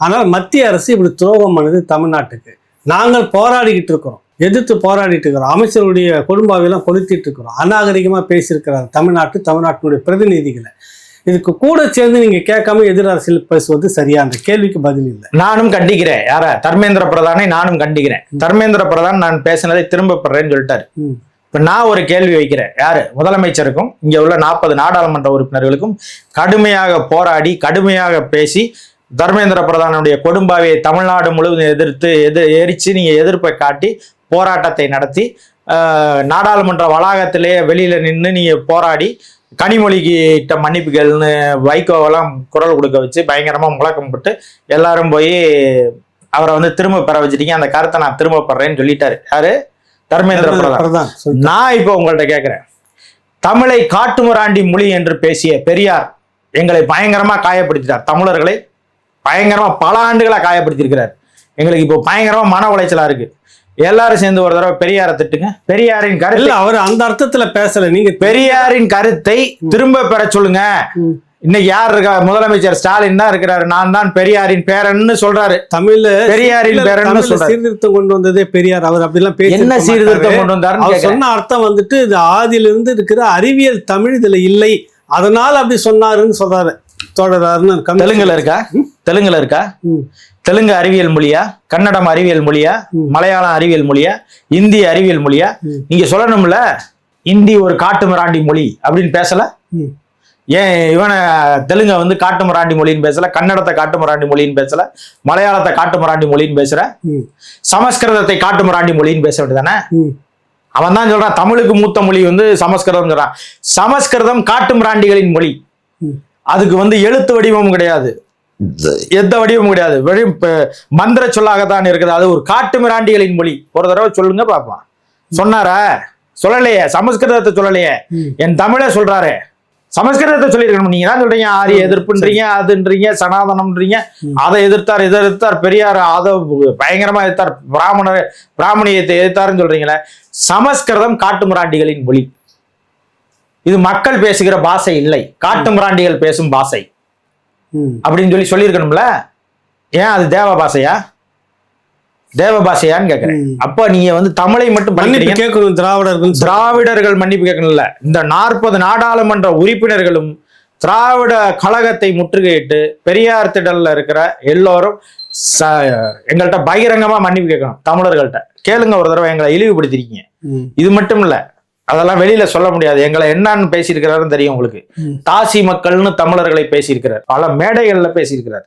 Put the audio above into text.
ஆனால் மத்திய அரசு இப்படி துரோகம் பண்ணது தமிழ்நாட்டுக்கு. நாங்கள் போராடிக்கிட்டு இருக்கிறோம், எதிர்த்து போராடிட்டு இருக்கிறோம், அமைச்சருடைய குடும்பாவையெல்லாம் கொளுத்திட்டு இருக்கிறோம், அநாகரிகமாக பேசியிருக்கிறார் தமிழ்நாட்டினுடைய பிரதிநிதிகளை. இதுக்கு கூட சேர்ந்து நீங்க கேட்காம எதிர் அரசியல் பேசுவது சரியா? அந்த கேள்விக்கு பதில் இல்லை. நானும் கண்டிக்கிறேன். யார? தர்மேந்திர பிரதானை நானும் கண்டிக்கிறேன். தர்மேந்திர பிரதான் நான் பேசினதை திரும்ப பெறேன்னு சொல்லிட்டாரு. இப்ப நான் ஒரு கேள்வி வைக்கிறேன். யாரு? முதலமைச்சருக்கும் இங்க உள்ள 40 நாடாளுமன்ற உறுப்பினர்களுக்கும் கடுமையாக போராடி கடுமையாக பேசி தர்மேந்திர பிரதானுடைய கொடும்பாவையை தமிழ்நாடு முழுவதும் எரிச்சு நீங்க எதிர்ப்பை காட்டி போராட்டத்தை நடத்தி நாடாளுமன்ற வளாகத்திலே வெளியில நின்று நீங்க போராடி கனிமொழிகிட்ட மன்னிப்புகள்னு வைகோவெல்லாம் குரல் கொடுக்க வச்சு பயங்கரமா முழக்கம் போட்டு எல்லாரும் போய் அவரை வந்து திரும்ப பெற வச்சுட்டீங்க. அந்த கருத்தை நான் திரும்ப பெறேன்னு சொல்லிட்டாரு. யாரு? தர்மேந்திர பிரதான். நான் இப்போ உங்கள்ட்ட கேட்கிறேன், தமிழை காட்டுமிராண்டி மொழி என்று பேசிய பெரியார் எங்களை பயங்கரமா காயப்படுத்திட்டார். தமிழர்களை பயங்கரமா பல ஆண்டுகளா காயப்படுத்தியிருக்கிறார். எங்களுக்கு இப்போ பயங்கரமா மன உளைச்சலா இருக்கு. எல்லாரும் சேர்ந்து ஒரு தடவை பெரியாரை திட்டுங்க. பெரியாரின் கருத்து அவர் அந்த அர்த்தத்துல பேசல. நீங்க பெரியாரின் கருத்தை திரும்ப பெற சொல்லுங்க. இன்னைக்கு யார் இருக்கா? முதலமைச்சர் ஸ்டாலின் தான் இருக்கிறாரு. நான் தான் பெரியாரின் பேரன்னு சொல்றாரு. தமிழ்ல பெரியாரின் பேரன்னு சொல்றாரு. சீர்திருத்தம் கொண்டு வந்ததே பெரியார். அவர் அப்படிலாம் பேசி என்ன சீர்திருத்தம் கொண்டு வந்தாரு? அவர் சொன்ன அர்த்தம் வந்துட்டு இது ஆதியிலிருந்து இருக்கிற அறிவியல் தமிழ் இதுல இல்லை, அதனால அப்படி சொன்னாருன்னு சொல்றாரு. தொடராருன்னு தெலுங்குல இருக்கா? தெலுங்குல இருக்கா? தெலுங்கு அறிவியல் மொழியா? கன்னடம் அறிவியல் மொழியா? மலையாளம் அறிவியல் மொழியா? இந்தி அறிவியல் மொழியா? நீங்க சொல்லணும்ல, இந்தி ஒரு காட்டு மிராண்டி மொழி அப்படின்னு பேசல. ஏன் இவனை தெலுங்க வந்து காட்டு மிராண்டி மொழின்னு பேசல, கன்னடத்தை காட்டு மிராண்டி மொழின்னு பேசல, மலையாளத்தை காட்டு மிராண்டி மொழின்னு பேசுற, சமஸ்கிருதத்தை காட்டு மிராண்டி மொழின்னு பேச வேண்டியதானே? அவன் தான் சொல்றான் தமிழுக்கு மூத்த மொழி வந்து சமஸ்கிருதம் சொல்றான். சமஸ்கிருதம் காட்டு மிராண்டிகளின் மொழி. அதுக்கு வந்து எழுத்து வடிவமும் கிடையாது, எந்த வடிவமும் கிடையாது, வெறும் மந்திர சொல்லாகத்தான் இருக்குது. அது ஒரு காட்டு மிராண்டிகளின் மொழி. ஒரு தடவை சொல்லுங்க பாப்பான். சொன்னாரா? சொல்லலையே. சமஸ்கிருதத்தை சொல்லலையே, என் தமிழை சொல்றாரு. சமஸ்கிருதத்தை சொல்லிருக்கணும். நீங்க தான் சொல்றீங்க ஆரிய எதிர்ப்புன்றீங்க, அதுன்றீங்க, சனாதனம்ன்றீங்க. அதை எதிர்த்தார், இதை எதிர்த்தார், பெரியார் அதை பயங்கரமா எதிர்த்தார், பிராமணியத்தை எதிர்த்தாருன்னு சொல்றீங்களே. சமஸ்கிருதம் காட்டு மிராண்டிகளின் மொழி. இது மக்கள் பேசுகிற பாஷை இல்லை, காட்டு மிராண்டிகள் பேசும் பாஷை அப்படின்னு சொல்லியிருக்கணும்ல. ஏன் அது தேவ பாஷையா? தேவ பாஷையான்னு கேட்கிறேன். அப்ப நீங்க வந்து தமிழை மட்டும் கேட்கணும். திராவிடர்கள் மன்னிப்பு கேட்கணும்ல. இந்த 40 நாடாளுமன்ற உறுப்பினர்களும் திராவிட கழகத்தை முற்றுகையிட்டு பெரியார் திடல்ல இருக்கிற எல்லோரும் எங்கள்கிட்ட பகிரங்கமா மன்னிப்பு கேட்கணும். தமிழர்கள்ட்ட கேளுங்க. ஒரு தடவை எங்களை இழிவுபடுத்திருக்கீங்க. இது மட்டும் இல்ல, அதெல்லாம் வெளியில சொல்ல முடியாது. எங்களை என்னன்னு பேசியிருக்கிறாருன்னு தெரியும் உங்களுக்கு. தாசி மக்கள்னு தமிழர்களை பேசியிருக்கிறார், பல மேடைகள்ல பேசியிருக்கிறார்.